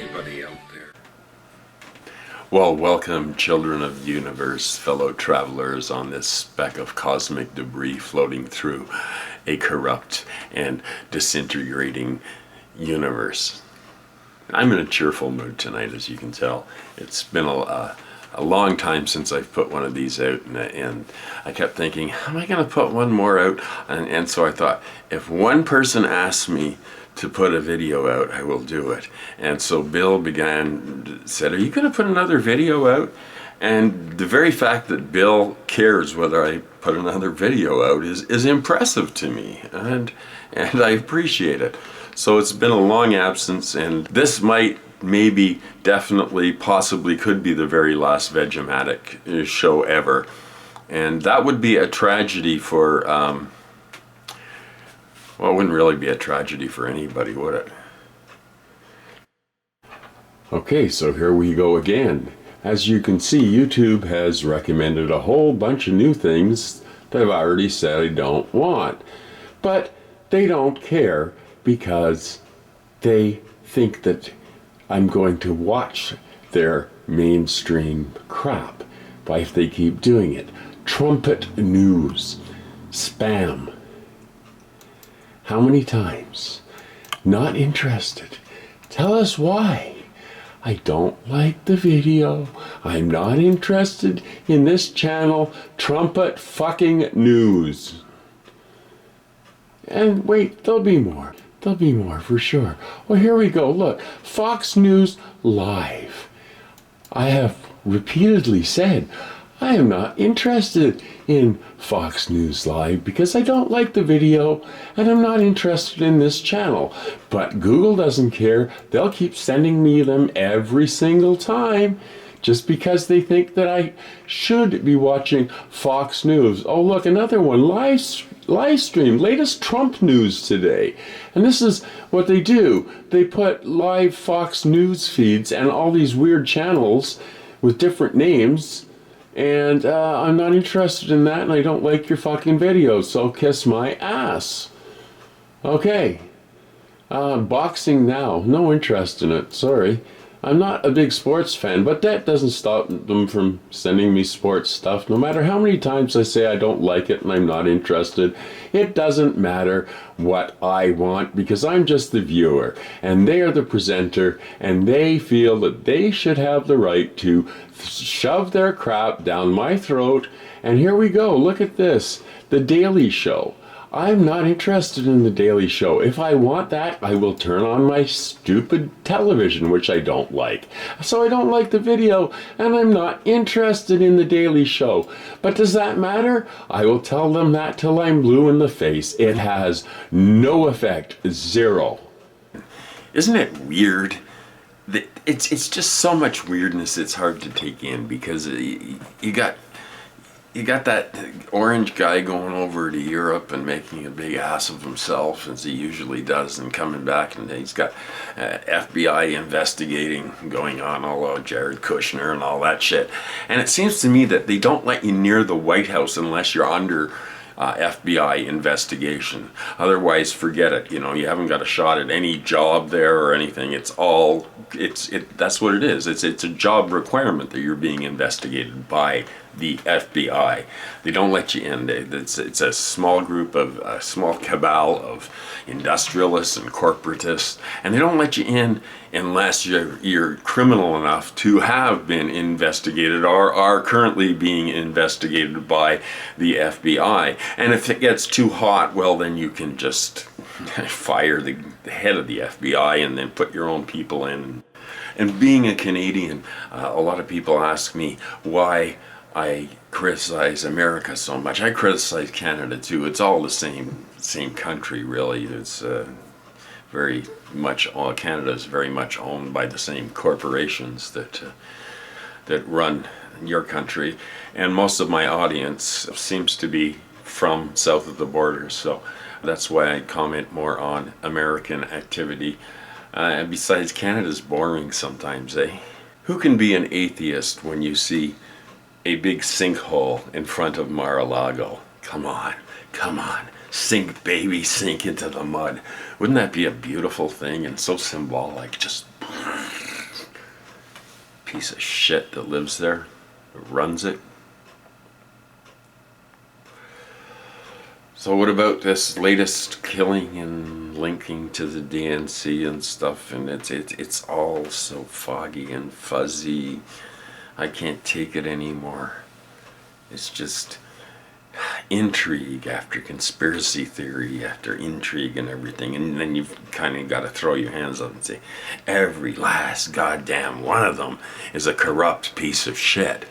anybody out there. Well, welcome, children of the universe, fellow travelers on this speck of cosmic debris floating through a corrupt and disintegrating universe. I'm in a cheerful mood tonight, as you can tell. It's been a long time since I've put one of these out, and I kept thinking, how am I going to put one more out? And so I thought, if one person asks me to put a video out, I will do it. And so Bill said, are you going to put another video out? And the very fact that Bill cares whether I put another video out is impressive to me, and I appreciate it. So it's been a long absence, and this might, maybe, definitely, possibly could be the very last Vegematic show ever. And that would be a tragedy for, well, it wouldn't really be a tragedy for anybody, would it? Okay, so here we go again. As you can see, YouTube has recommended a whole bunch of new things that I've already said I don't want. But they don't care because they think that I'm going to watch their mainstream crap if they keep doing it. Trumpet news, spam. How many times? Not interested. Tell us why. I don't like the video. I'm not interested in this channel. Trumpet fucking news. And wait, there'll be more. There'll be more for sure. Well, here we go. Look, Fox News Live. I have repeatedly said I am not interested in Fox News Live because I don't like the video and I'm not interested in this channel. But Google doesn't care. They'll keep sending me them every single time just because they think that I should be watching Fox News. Oh, look, another one. Live stream. Latest Trump news today. And this is what they do. They put live Fox News feeds and all these weird channels with different names. And I'm not interested in that, and I don't like your fucking videos, so kiss my ass. Okay. Boxing now. No interest in it. Sorry. I'm not a big sports fan, but that doesn't stop them from sending me sports stuff. No matter how many times I say I don't like it and I'm not interested, it doesn't matter what I want because I'm just the viewer and they are the presenter and they feel that they should have the right to shove their crap down my throat. And here we go. Look at this. The Daily Show. I'm not interested in the Daily Show. If I want that, I will turn on my stupid television, which I don't like. So I don't like the video, and I'm not interested in the Daily Show. But does that matter? I will tell them that till I'm blue in the face. It has no effect. Zero. Isn't it weird? It's just so much weirdness, it's hard to take in because you got that orange guy going over to Europe and making a big ass of himself, as he usually does, and coming back, and he's got F.B.I. investigating going on, all about Jared Kushner and all that shit. And it seems to me that they don't let you near the White House unless you're under F.B.I. investigation. Otherwise, forget it. You know, you haven't got a shot at any job there or anything. That's what it is. It's a job requirement that you're being investigated by the FBI. They don't let you in. It's a small group of, a small cabal of industrialists and corporatists, and they don't let you in unless you're criminal enough to have been investigated or are currently being investigated by the FBI. And if it gets too hot, well, then you can just fire the head of the FBI and then put your own people in. And being a Canadian, a lot of people ask me why I criticize America so much. I criticize Canada too. It's all the same country, really. It's very much, Canada is very much owned by the same corporations that run your country, and most of my audience seems to be from south of the border, so that's why I comment more on American activity. And besides, Canada's boring sometimes, eh? Who can be an atheist when you see a big sinkhole in front of Mar-a-Lago? Come on, sink, baby, sink into the mud. Wouldn't that be a beautiful thing and so symbolic? Just piece of shit that lives there, that runs it. So what about this latest killing and linking to the DNC and stuff? And it's all so foggy and fuzzy. I can't take it anymore. It's just intrigue after conspiracy theory after intrigue and everything, and then you've kind of got to throw your hands up and say every last goddamn one of them is a corrupt piece of shit.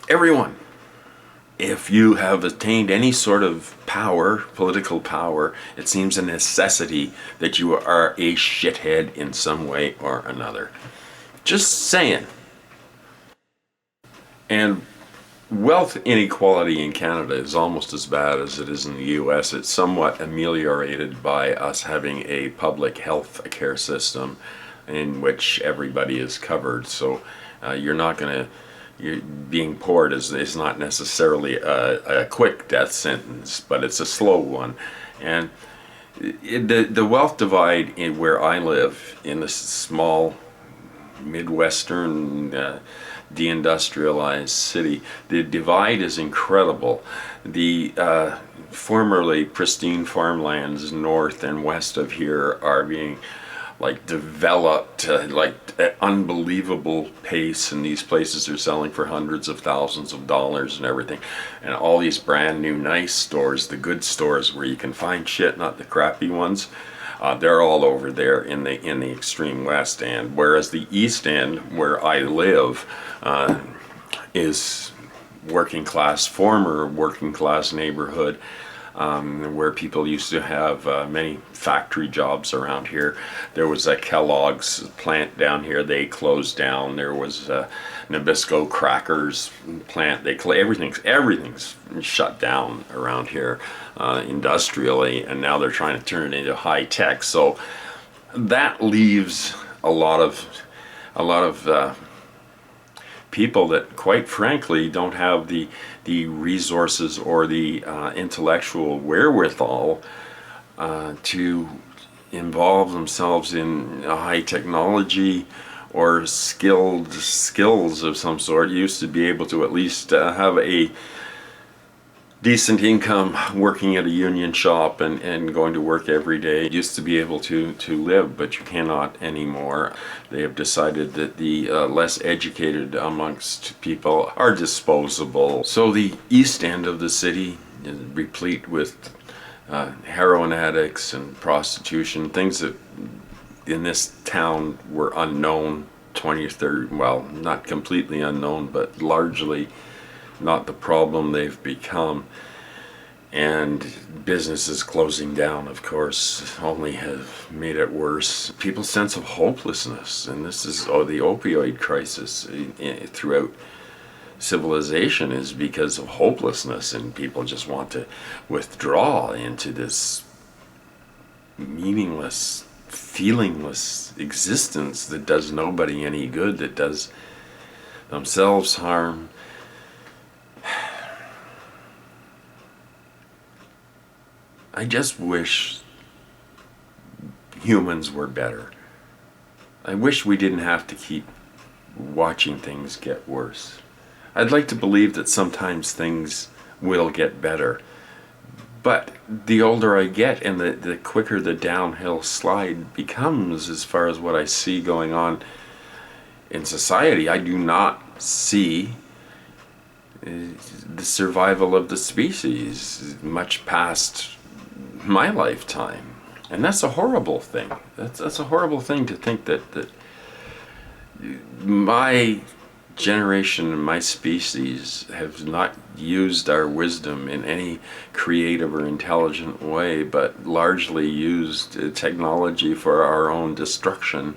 Everyone. If you have attained any sort of power, political power, it seems a necessity that you are a shithead in some way or another. Just saying. And wealth inequality in Canada is almost as bad as it is in the US. It's somewhat ameliorated by us having a public health care system in which everybody is covered. So you're not going to, being poor is not necessarily a quick death sentence, but it's a slow one. And the wealth divide in where I live, in this small Midwestern de-industrialized city, the divide is incredible. The formerly pristine farmlands north and west of here are being developed at unbelievable pace, and these places are selling for hundreds of thousands of dollars and everything. And all these brand new nice stores, the good stores where you can find shit, not the crappy ones, they're all over there in the extreme west end. Whereas the east end, where I live, is former working class neighborhood. Where people used to have many factory jobs around here. There was a Kellogg's plant down here. They closed down. There was a Nabisco crackers plant. Everything's shut down around here industrially, and now they're trying to turn it into high tech. So that leaves a lot of people that, quite frankly, don't have the resources or the intellectual wherewithal to involve themselves in high technology or skills of some sort. You used to be able to at least have a decent income working at a union shop and going to work every day. You used to be able to live, but you cannot anymore. They have decided that the less educated amongst people are disposable. So the east end of the city is replete with heroin addicts and prostitution, things that in this town were unknown 20 or 30, well, not completely unknown, but largely not the problem they've become. And businesses closing down, of course, only have made it worse. People's sense of hopelessness, and this is the opioid crisis throughout civilization, is because of hopelessness, and people just want to withdraw into this meaningless, feelingless existence that does nobody any good, that does themselves harm. I just wish humans were better. I wish we didn't have to keep watching things get worse. I'd like to believe that sometimes things will get better. But the older I get and the quicker the downhill slide becomes as far as what I see going on in society, I do not see the survival of the species much past my lifetime. And that's a horrible thing. That's a horrible thing to think that my generation and my species have not used our wisdom in any creative or intelligent way, but largely used technology for our own destruction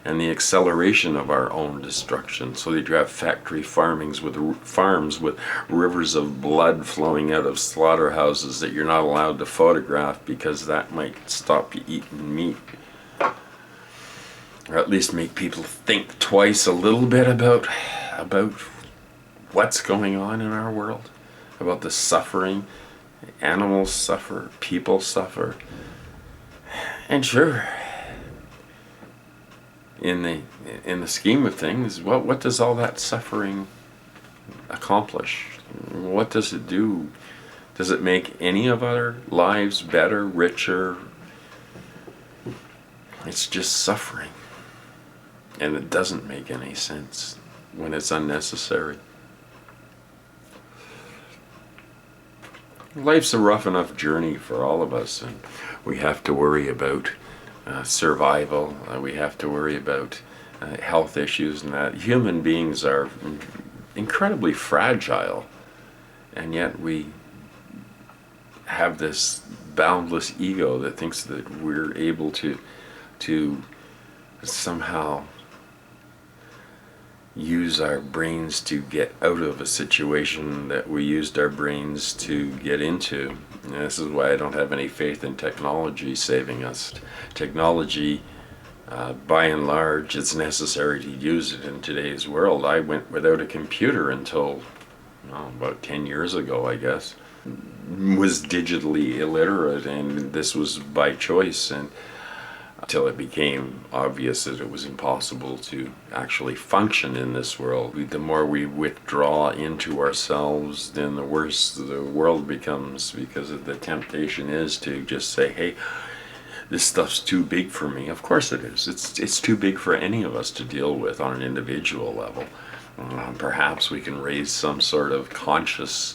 and the acceleration of our own destruction. So that you have factory farms with rivers of blood flowing out of slaughterhouses that you're not allowed to photograph because that might stop you eating meat. Or at least make people think twice a little bit about what's going on in our world, about the suffering. Animals suffer, people suffer. And sure, in the scheme of things, what does all that suffering accomplish? What does it do? Does it make any of our lives better, richer? It's just suffering. And it doesn't make any sense when it's unnecessary. Life's a rough enough journey for all of us, and we have to worry about survival. We have to worry about health issues, and that human beings are incredibly fragile, and yet we have this boundless ego that thinks that we're able to somehow use our brains to get out of a situation that we used our brains to get into. And this is why I don't have any faith in technology saving us. Technology, by and large, it's necessary to use it in today's world. I went without a computer until about 10 years ago, I guess. Was digitally illiterate, and this was by choice, and until it became obvious that it was impossible to actually function in this world. The more we withdraw into ourselves, then the worse the world becomes, because the temptation is to just say, hey, this stuff's too big for me. Of course it is. It's too big for any of us to deal with on an individual level. Perhaps we can raise some sort of conscious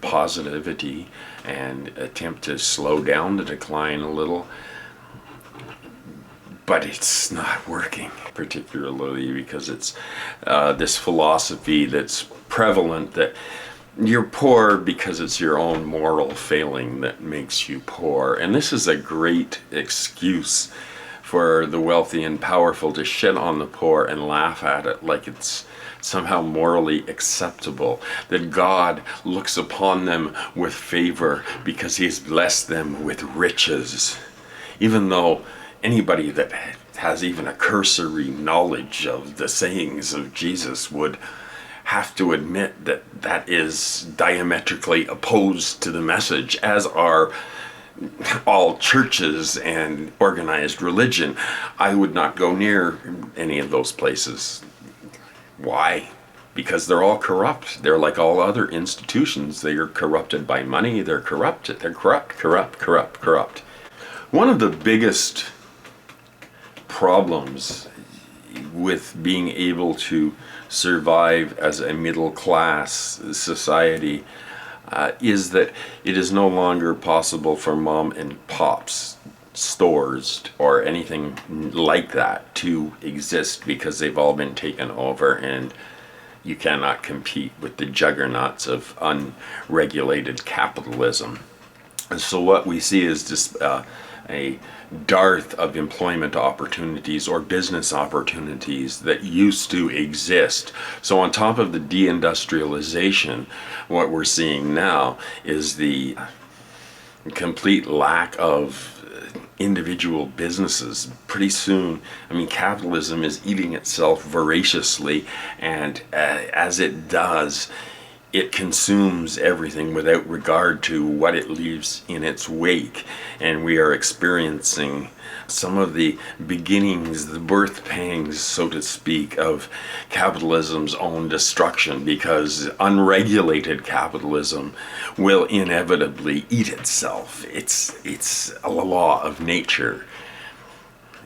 positivity and attempt to slow down the decline a little. But it's not working, particularly because it's this philosophy that's prevalent that you're poor because it's your own moral failing that makes you poor. And this is a great excuse for the wealthy and powerful to shit on the poor and laugh at it like it's somehow morally acceptable, that God looks upon them with favor because he's blessed them with riches, even though anybody that has even a cursory knowledge of the sayings of Jesus would have to admit that that is diametrically opposed to the message, as are all churches and organized religion. I would not go near any of those places. Why? Because they're all corrupt. They're like all other institutions. They are corrupted by money. They're corrupted. They're corrupt. One of the biggest problems with being able to survive as a middle class society is that it is no longer possible for mom and pop's stores or anything like that to exist, because they've all been taken over and you cannot compete with the juggernauts of unregulated capitalism. And so what we see is just a dearth of employment opportunities or business opportunities that used to exist. So on top of the de-industrialization, what we're seeing now is the complete lack of individual businesses. Pretty soon, capitalism is eating itself voraciously, and as it does, it consumes everything without regard to what it leaves in its wake. And we are experiencing some of the beginnings, the birth pangs, so to speak, of capitalism's own destruction, because unregulated capitalism will inevitably eat itself. It's a law of nature.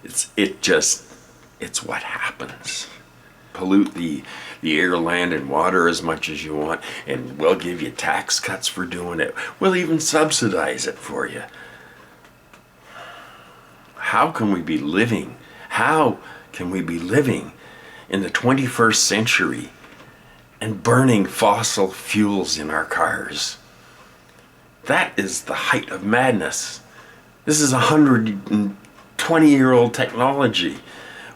It's what happens. Pollute the air, land, and water as much as you want, and we'll give you tax cuts for doing it. We'll even subsidize it for you. How can we be living? How can we be living in the 21st century and burning fossil fuels in our cars? That is the height of madness. This is 120-year-old technology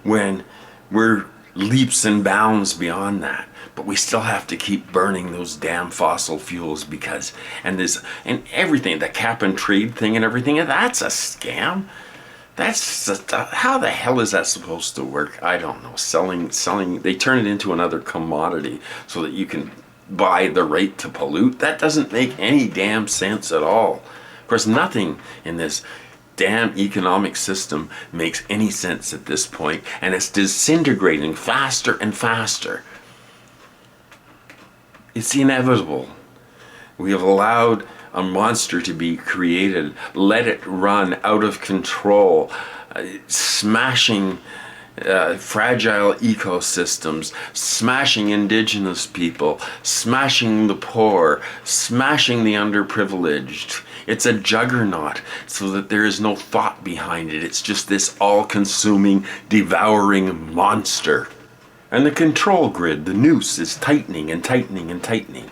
when we're leaps and bounds beyond that, but we still have to keep burning those damn fossil fuels and everything, the cap and trade thing and everything, that's a scam. How the hell is that supposed to work? I don't know. Selling, they turn it into another commodity so that you can buy the right to pollute. That doesn't make any damn sense at all. Of course, nothing in this damn economic system makes any sense at this point, and it's disintegrating faster and faster. It's inevitable. We have allowed a monster to be created, let it run out of control, smashing fragile ecosystems, smashing indigenous people, smashing the poor, smashing the underprivileged. It's a juggernaut so that there is no thought behind it. It's just this all-consuming, devouring monster. And the control grid, the noose, is tightening and tightening and tightening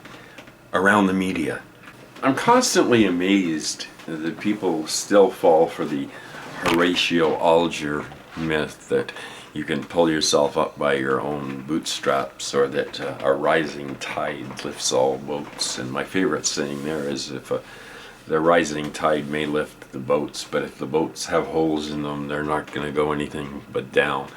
around the media. I'm constantly amazed that people still fall for the Horatio Alger myth that you can pull yourself up by your own bootstraps, or that a rising tide lifts all boats. And my favorite saying there is, the rising tide may lift the boats, but if the boats have holes in them, they're not going to go anything but down.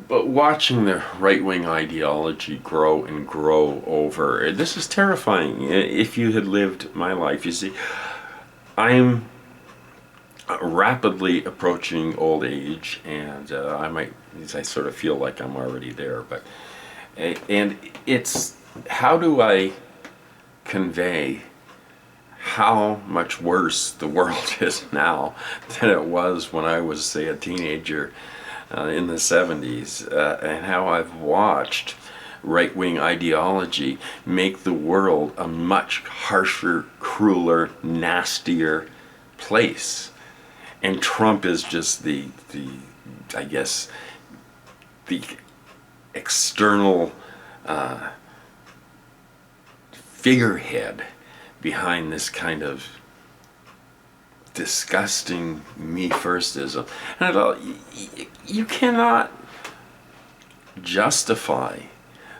But watching the right-wing ideology grow and grow over, this is terrifying. If you had lived my life, you see, I'm rapidly approaching old age, and I sort of feel like I'm already there, and it's, how do I convey how much worse the world is now than it was when I was, say, a teenager in the 70s, and how I've watched right-wing ideology make the world a much harsher, crueler, nastier place. And Trump is just the I guess, the external figurehead behind this kind of disgusting me-firstism. And you cannot justify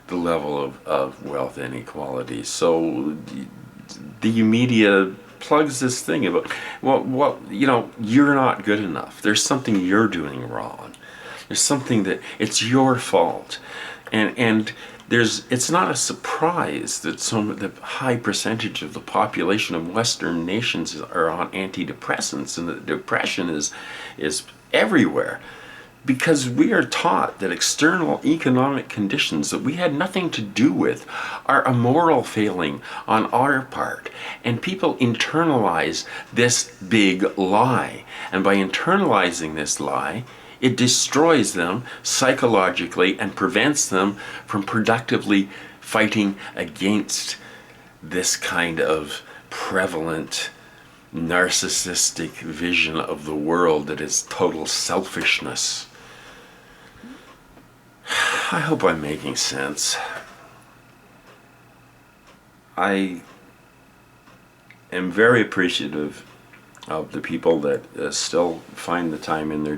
the level of wealth inequality. So the media plugs this thing about, well, you're not good enough. There's something you're doing wrong. There's something that it's your fault. And it's not a surprise that the high percentage of the population of Western nations are on antidepressants, and that depression is everywhere. Because we are taught that external economic conditions that we had nothing to do with are a moral failing on our part. And people internalize this big lie. And by internalizing this lie, it destroys them psychologically and prevents them from productively fighting against this kind of prevalent narcissistic vision of the world that is total selfishness. I hope I'm making sense. I am very appreciative of the people that still find the time in their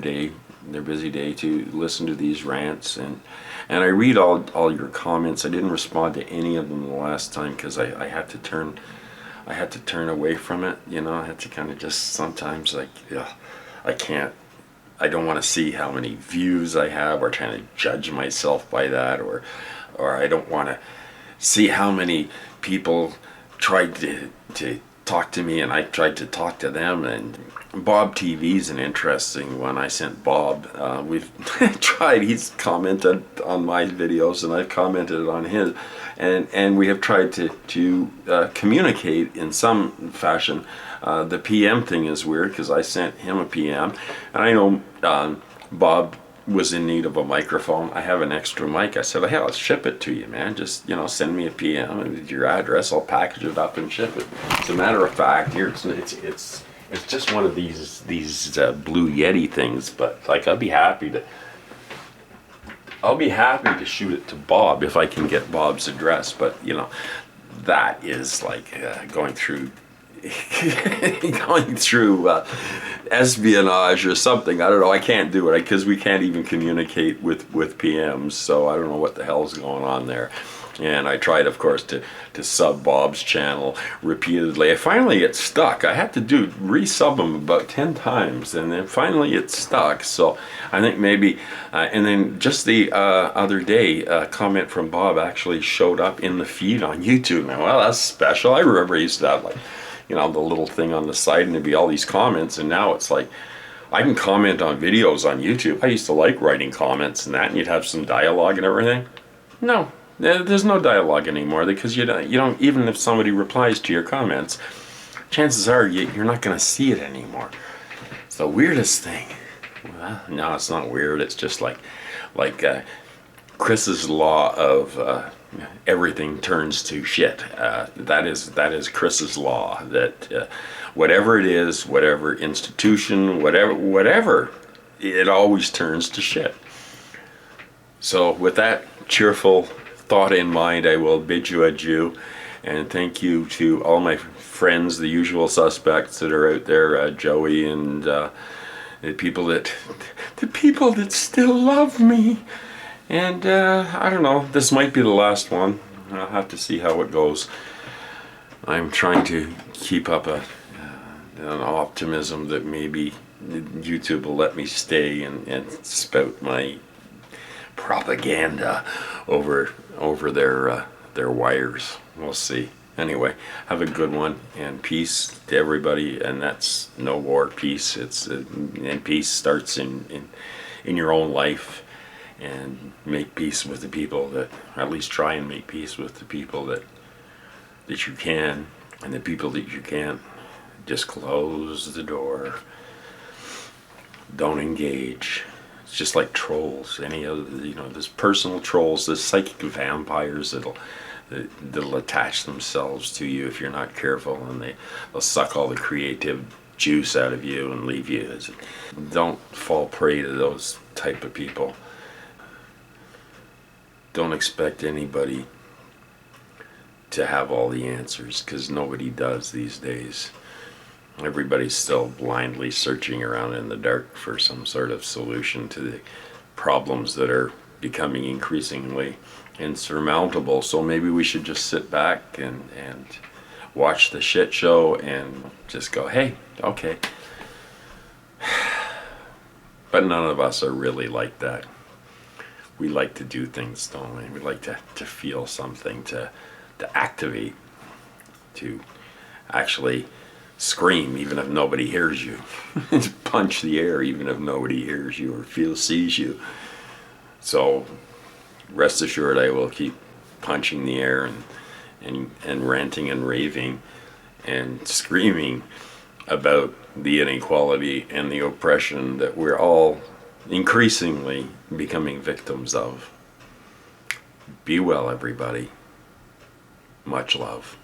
busy day, to listen to these rants, and I read all your comments. I didn't respond to any of them the last time because I had to turn away from it. I had to kind of just sometimes I don't want to see how many views I have, or trying to judge myself by that, or I don't want to see how many people tried to talk to me and I tried to talk to them. And Bob TV's an interesting one. I sent Bob, we've tried, he's commented on my videos and I've commented on his, and we have tried to communicate in some fashion. The PM thing is weird because I sent him a PM, and I know Bob was in need of a microphone. I have an extra mic. I said, hey, I'll ship it to you, man. Just, send me a PM with your address. I'll package it up and ship it. As a matter of fact, here it's just one of these Blue Yeti things, but I'll be happy to shoot it to Bob if I can get Bob's address. But that is like going through espionage or something. I don't know. I can't do it because we can't even communicate with PMs. So I don't know what the hell's going on there. And I tried, of course, to sub Bob's channel repeatedly. Finally, it stuck. I had to resub him about 10 times, and then finally it stuck. So I think maybe, and then just the other day, a comment from Bob actually showed up in the feed on YouTube. Now, well, that's special. I remember I used to have you know, the little thing on the side, and there'd be all these comments, and now it's like, I can comment on videos on YouTube. I used to like writing comments and that, and you'd have some dialogue and everything. No, there's no dialogue anymore, because you don't, even if somebody replies to your comments, chances are you're not going to see it anymore. It's the weirdest thing. Well, no, it's not weird. It's just like Chris's law of everything turns to shit. That is Chris's law. That whatever it is, whatever institution, whatever, it always turns to shit. So with that cheerful thought in mind, I will bid you adieu, and thank you to all my friends, the usual suspects that are out there, Joey and the people that still love me. And I don't know, this might be the last one. I'll have to see how it goes. I'm trying to keep up an optimism that maybe YouTube will let me stay and spout my propaganda over their wires. We'll see. Anyway, have a good one, and peace to everybody. And that's no war, peace. And peace starts in your own life. And make peace with the people that, at least try and make peace with the people that you can, and the people that you can't, just close the door. Don't engage. It's just like trolls. Any other, there's personal trolls, there's psychic vampires that'll attach themselves to you if you're not careful, and they'll suck all the creative juice out of you and leave you. Don't fall prey to those type of people. Don't expect anybody to have all the answers, because nobody does these days. Everybody's still blindly searching around in the dark for some sort of solution to the problems that are becoming increasingly insurmountable. So maybe we should just sit back and watch the shit show and just go, hey, okay. But none of us are really like that. We like to do things, don't we? We like to feel something, to activate, to actually scream even if nobody hears you, to punch the air even if nobody hears you or sees you. So rest assured, I will keep punching the air and ranting and raving and screaming about the inequality and the oppression that we're all increasingly becoming victims of. Be well, everybody. Much love.